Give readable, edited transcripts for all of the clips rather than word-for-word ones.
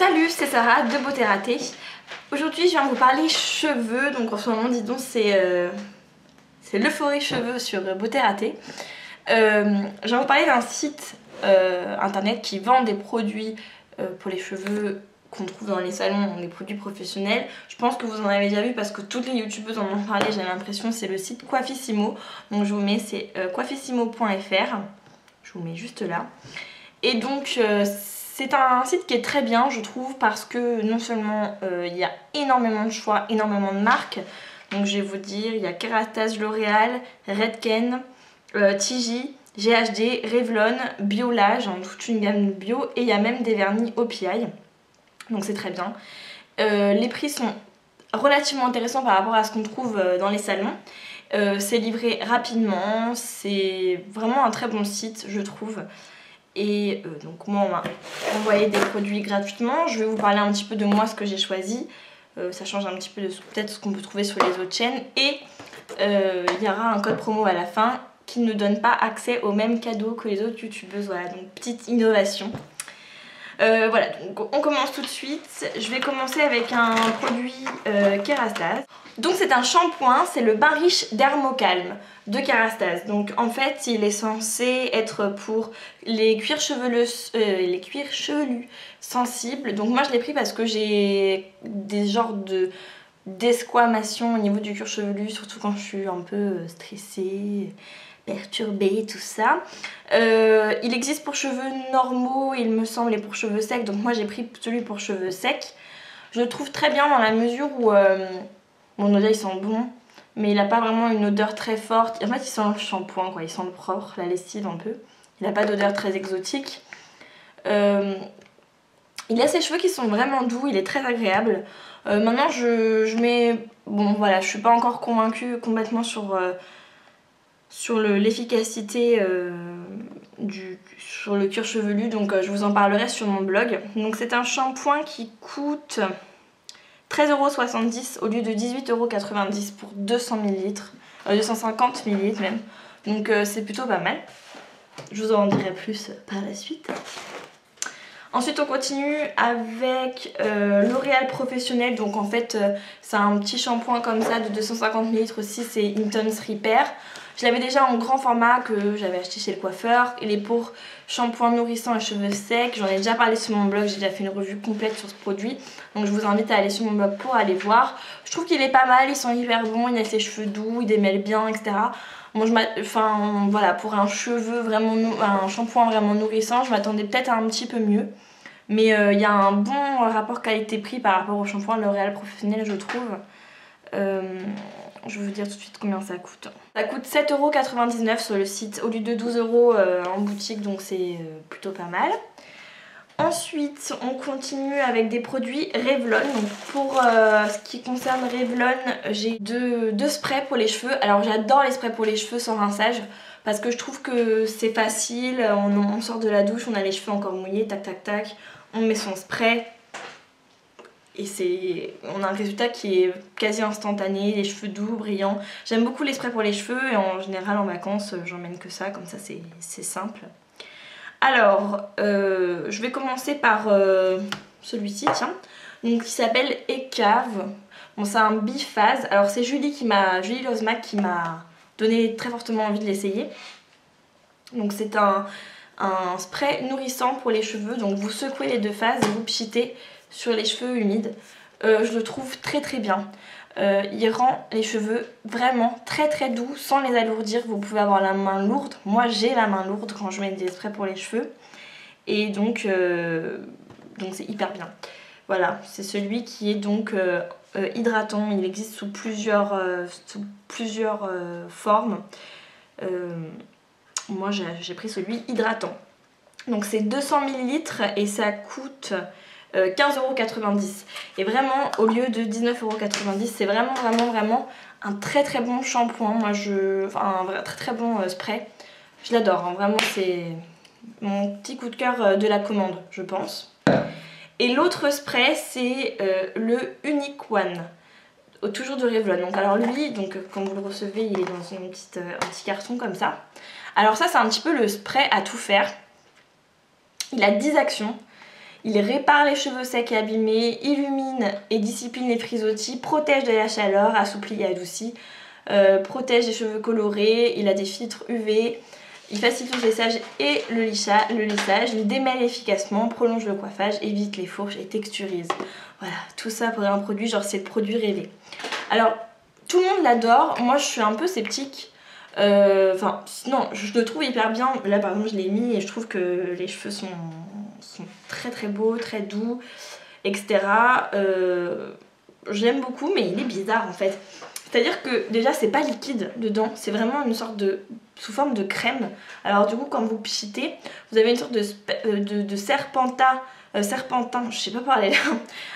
Salut, c'est Sarah de Beauté Ratée. Aujourd'hui je viens vous parler cheveux, donc en ce moment dis donc c'est l'euphorie cheveux sur Beauté Ratée. Je viens vous parler d'un site internet qui vend des produits pour les cheveux qu'on trouve dans les salons, des produits professionnels. Je pense que vous en avez déjà vu parce que toutes les youtubeuses en ont parlé, j'ai l'impression. C'est le site Coiffissimo, donc je vous mets, c'est coiffissimo.fr, je vous mets juste là. Et donc c'est un site qui est très bien je trouve parce que non seulement il y a énormément de choix, énormément de marques. Donc je vais vous dire, il y a Kérastase, L'Oréal, Redken, Tigi, GHD, Revlon, Biolage, toute une gamme bio, et il y a même des vernis OPI. Donc c'est très bien. Les prix sont relativement intéressants par rapport à ce qu'on trouve dans les salons. C'est livré rapidement, c'est vraiment un très bon site je trouve. Et donc moi on m'a envoyé des produits gratuitement. Je vais vous parler un petit peu de moi, ce que j'ai choisi. Ça change un petit peu de peut-être ce qu'on peut trouver sur les autres chaînes. Et il y aura un code promo à la fin qui ne donne pas accès aux mêmes cadeaux que les autres youtubeuses. Voilà, donc petite innovation. Voilà, donc on commence tout de suite. Je vais commencer avec un produit Kérastase. Donc c'est un shampoing, c'est le bain riche Dermocalme de Kérastase. Donc en fait il est censé être pour les cuirs chevelus sensibles. Donc moi je l'ai pris parce que j'ai des genres d'esquamation au niveau du cuir chevelu, surtout quand je suis un peu stressée, perturbée, tout ça. Il existe pour cheveux normaux il me semble et pour cheveux secs, donc moi j'ai pris celui pour cheveux secs. Je le trouve très bien dans la mesure où mon odeur il sent bon mais il n'a pas vraiment une odeur très forte. En fait il sent le shampoing quoi, il sent le propre, la lessive un peu. Il n'a pas d'odeur très exotique. Il a ses cheveux qui sont vraiment doux, il est très agréable. Maintenant je mets... Bon voilà, je suis pas encore convaincue complètement sur l'efficacité sur le cuir chevelu, donc je vous en parlerai sur mon blog. Donc c'est un shampoing qui coûte 13,70 € au lieu de 18,90 € pour 200 ml, 250 ml même. Donc c'est plutôt pas mal. Je vous en dirai plus par la suite. Ensuite on continue avec L'Oréal Professionnel. Donc en fait c'est un petit shampoing comme ça de 250 ml aussi, c'est Intense Repair. Je l'avais déjà en grand format que j'avais acheté chez le coiffeur. Il est pour shampoing nourrissant et cheveux secs. J'en ai déjà parlé sur mon blog, j'ai déjà fait une revue complète sur ce produit. Donc je vous invite à aller sur mon blog pour aller voir. Je trouve qu'il est pas mal, il sent hyper bon, il a ses cheveux doux, il démêle bien, etc. Bon, voilà, pour un shampoing vraiment nourrissant, je m'attendais peut-être à un petit peu mieux. Mais il y a un bon rapport qualité-prix par rapport au shampoing L'Oréal Professionnel je trouve. Je vais vous dire tout de suite combien ça coûte. Ça coûte 7,99 € sur le site au lieu de 12 € en boutique, donc c'est plutôt pas mal. Ensuite on continue avec des produits Revlon. Donc pour ce qui concerne Revlon, j'ai deux sprays pour les cheveux. Alors j'adore les sprays pour les cheveux sans rinçage parce que je trouve que c'est facile, on sort de la douche, on a les cheveux encore mouillés, tac tac tac, on met son spray et on a un résultat qui est quasi instantané, les cheveux doux, brillants. J'aime beaucoup les sprays pour les cheveux et en général en vacances j'emmène que ça, comme ça c'est simple. Alors je vais commencer par celui-ci, tiens, donc qui s'appelle Ecave. Bon, c'est un biphase. Alors c'est Julie Lozmac qui m'a donné très fortement envie de l'essayer. Donc c'est un spray nourrissant pour les cheveux. Donc vous secouez les deux phases et vous pchitez sur les cheveux humides. Je le trouve très très bien. Il rend les cheveux vraiment très très doux sans les alourdir. Vous pouvez avoir la main lourde. Moi j'ai la main lourde quand je mets des sprays pour les cheveux. Et donc c'est hyper bien. Voilà, c'est celui qui est donc hydratant. Il existe sous plusieurs formes. Moi j'ai pris celui hydratant. Donc c'est 200 ml et ça coûte 15,90 €. Et vraiment au lieu de 19,90 €, c'est vraiment un très très bon shampoing. Un très très bon spray. Je l'adore, hein. Vraiment c'est mon petit coup de cœur de la commande je pense. Et l'autre spray c'est le Unique One, toujours de Revlon. Donc alors lui, donc quand vous le recevez il est dans un petit carton comme ça. Alors ça c'est un petit peu le spray à tout faire. Il a 10 actions. Il répare les cheveux secs et abîmés, illumine et discipline les frisottis, protège de la chaleur, assouplit et adoucit, protège les cheveux colorés, il a des filtres UV, il facilite le lissage et le lissage, il démêle efficacement, prolonge le coiffage, évite les fourches et texturise. Voilà, tout ça pour un produit, genre c'est le produit rêvé. Alors, tout le monde l'adore, moi je suis un peu sceptique. Enfin, non, je le trouve hyper bien. Là par exemple je l'ai mis et je trouve que les cheveux sont très très beaux, très doux, etc. J'aime beaucoup, mais il est bizarre en fait. C'est-à-dire que déjà c'est pas liquide dedans, c'est vraiment une sorte de... sous forme de crème. Alors du coup quand vous pchitez, vous avez une sorte de serpentin, je sais pas parler là,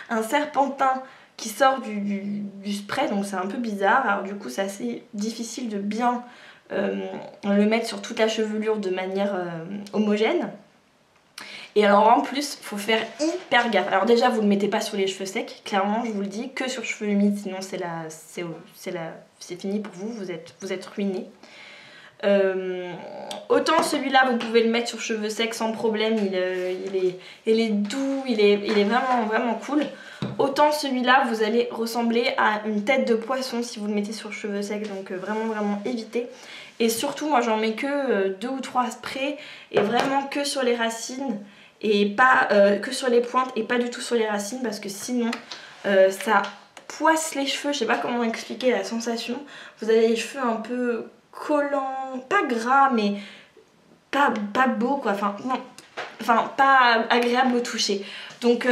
un serpentin qui sort du spray, donc c'est un peu bizarre. Alors du coup c'est assez difficile de bien le mettre sur toute la chevelure de manière homogène. Et alors en plus, il faut faire hyper gaffe. Alors déjà, vous ne le mettez pas sur les cheveux secs, clairement, je vous le dis, que sur cheveux humides, sinon c'est fini pour vous, vous êtes ruinés. Autant celui-là, vous pouvez le mettre sur cheveux secs sans problème, il est doux, il est vraiment, vraiment cool. Autant celui-là, vous allez ressembler à une tête de poisson si vous le mettez sur cheveux secs, donc vraiment, vraiment évitez. Et surtout, moi j'en mets que 2 ou 3 sprays, et vraiment que sur les racines, et pas que sur les pointes, et pas du tout sur les racines, parce que sinon ça poisse les cheveux. Je sais pas comment expliquer la sensation. Vous avez les cheveux un peu collants, pas gras, mais pas beau quoi, enfin pas agréable au toucher. Donc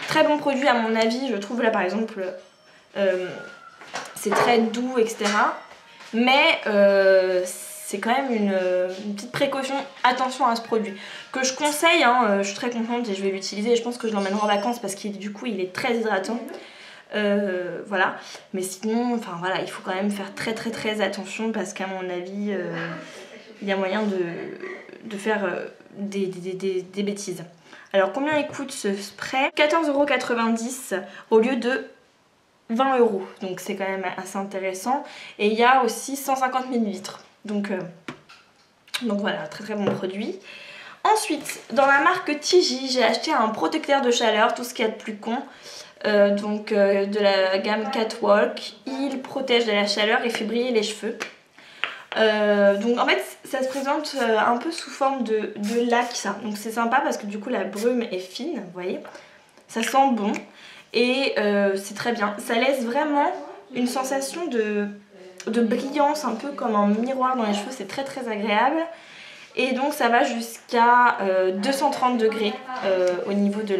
très bon produit à mon avis, je trouve. Là par exemple c'est très doux, etc. Mais c'est quand même une petite précaution, attention à ce produit que je conseille, hein, je suis très contente et je vais l'utiliser et je pense que je l'emmènerai en vacances parce qu'il du coup il est très hydratant. Voilà, mais sinon enfin voilà, il faut quand même faire très attention parce qu'à mon avis il y a moyen de faire des bêtises. Alors combien il coûte ce spray? 14,90 € au lieu de 20 €, donc c'est quand même assez intéressant. Et il y a aussi 150 ml, donc voilà, très bon produit. Ensuite, dans la marque Tiji, j'ai acheté un protecteur de chaleur, tout ce qu'il y a de plus con. De la gamme Catwalk. Il protège de la chaleur et fait briller les cheveux. Donc en fait ça se présente un peu sous forme de lac ça. Donc c'est sympa parce que du coup la brume est fine, vous voyez. Ça sent bon et c'est très bien. Ça laisse vraiment une sensation de brillance, un peu comme un miroir dans les cheveux, c'est très agréable. Et donc ça va jusqu'à 230 degrés au niveau de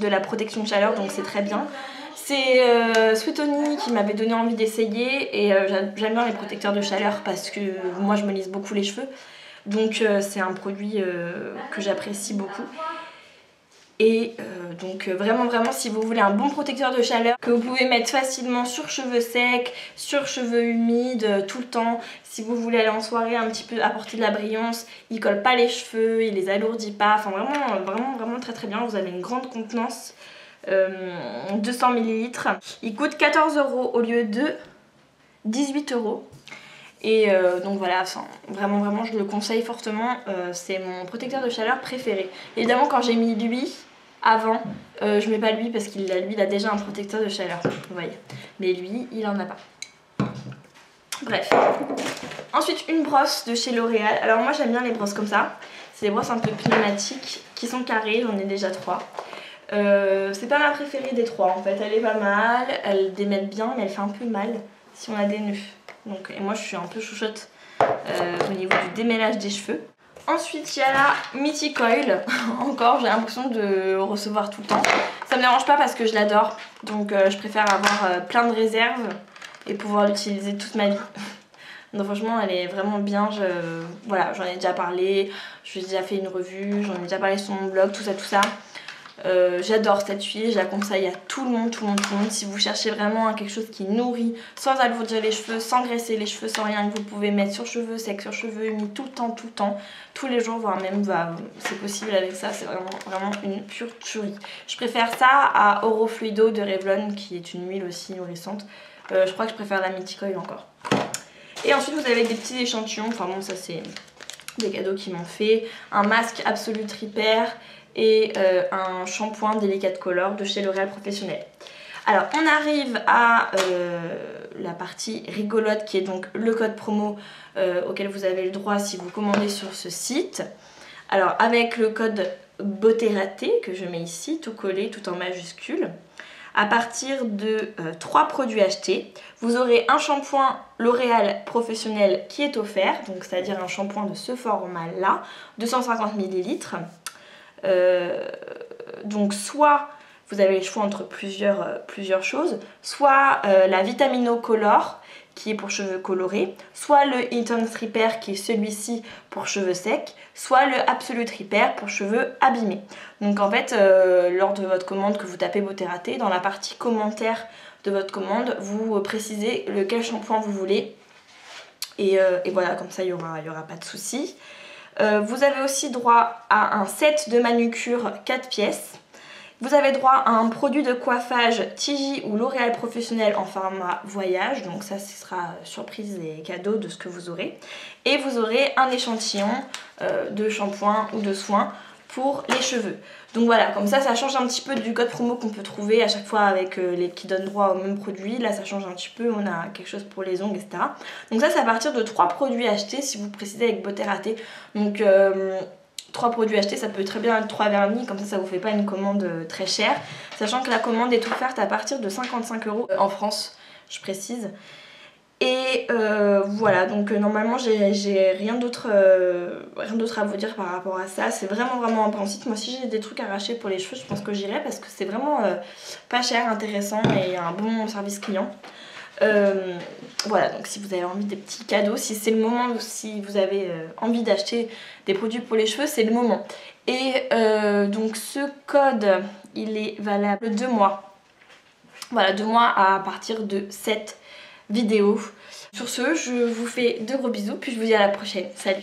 la protection de chaleur, donc c'est très bien. C'est Sweetoni qui m'avait donné envie d'essayer et j'aime bien les protecteurs de chaleur parce que moi je me lisse beaucoup les cheveux. Donc c'est un produit que j'apprécie beaucoup. Et donc vraiment si vous voulez un bon protecteur de chaleur que vous pouvez mettre facilement sur cheveux secs, sur cheveux humides, tout le temps. Si vous voulez aller en soirée un petit peu apporter de la brillance, il colle pas les cheveux, il les alourdit pas. Enfin vraiment très bien, vous avez une grande contenance. 200 ml. Il coûte 14 € au lieu de 18 €. Et donc voilà, vraiment je le conseille fortement. C'est mon protecteur de chaleur préféré. Évidemment quand j'ai mis lui avant, je mets pas lui parce qu'il a déjà un protecteur de chaleur, vous voyez. Mais lui, il en a pas. Bref. Ensuite une brosse de chez L'Oréal. Alors moi j'aime bien les brosses comme ça. C'est des brosses un peu pneumatiques qui sont carrées, j'en ai déjà 3. C'est pas ma préférée des 3 en fait, elle est pas mal, elle démêle bien mais elle fait un peu mal si on a des nœuds. Donc, et moi je suis un peu chouchotte au niveau du démêlage des cheveux. Ensuite il y a la Mythic Oil, encore j'ai l'impression de recevoir tout le temps. Ça me dérange pas parce que je l'adore, donc je préfère avoir plein de réserves et pouvoir l'utiliser toute ma vie. Donc franchement elle est vraiment bien, voilà, j'en ai déjà parlé, j'ai déjà fait une revue, j'en ai déjà parlé sur mon blog, tout ça. J'adore cette huile, je la conseille à tout le monde. Si vous cherchez vraiment quelque chose qui nourrit sans alourdir les cheveux, sans graisser les cheveux, sans rien, que vous pouvez mettre sur cheveux secs, sur cheveux humides tout le temps, tous les jours, voire même c'est possible avec ça, c'est vraiment une pure tuerie. Je préfère ça à Oro Fluido de Revlon qui est une huile aussi nourrissante. Je crois que je préfère la Mythic Oil encore. Et ensuite vous avez des petits échantillons, enfin bon ça c'est des cadeaux qu'ils m'ont fait, un masque Absolute Repair et un shampoing Delicate Color de chez L'Oréal Professionnel. Alors on arrive à la partie rigolote qui est donc le code promo auquel vous avez le droit si vous commandez sur ce site. Alors avec le code beauté ratée que je mets ici, tout collé, tout en majuscule, à partir de 3 produits achetés, vous aurez un shampoing L'Oréal Professionnel qui est offert, donc c'est-à-dire un shampoing de ce format-là, 250 ml. Donc soit vous avez le choix entre plusieurs choses, soit la Vitamino Color qui est pour cheveux colorés, soit le Intense Repair qui est celui-ci pour cheveux secs, soit le Absolute Repair pour cheveux abîmés. Donc en fait, lors de votre commande que vous tapez beauté ratée, dans la partie commentaire de votre commande, vous précisez lequel shampoing vous voulez. Et voilà, comme ça il y aura pas de souci. Vous avez aussi droit à un set de manucure 4 pièces. Vous avez droit à un produit de coiffage Tigi ou L'Oréal Professionnel en format voyage. Donc ça, ce sera surprise et cadeau de ce que vous aurez. Et vous aurez un échantillon de shampoing ou de soins pour les cheveux. Donc voilà, comme ça change un petit peu du code promo qu'on peut trouver à chaque fois avec les qui donnent droit au même produit. Là ça change un petit peu, on a quelque chose pour les ongles, etc. Donc ça c'est à partir de 3 produits achetés si vous précisez avec beauté ratée. Donc 3 produits achetés, ça peut très bien être 3 vernis, comme ça vous fait pas une commande très chère. Sachant que la commande est offerte à partir de 55 € en France, je précise. Et voilà, donc normalement j'ai rien d'autre à vous dire par rapport à ça. C'est vraiment un bon site. Moi si j'ai des trucs à arracher pour les cheveux, je pense que j'irai parce que c'est vraiment pas cher, intéressant et un bon service client. Voilà, donc si vous avez envie des petits cadeaux, si c'est le moment, si vous avez envie d'acheter des produits pour les cheveux, c'est le moment. Et donc ce code, il est valable 2 mois. Voilà, 2 mois à partir de cette vidéo. Sur ce, je vous fais de gros bisous, puis je vous dis à la prochaine. Salut!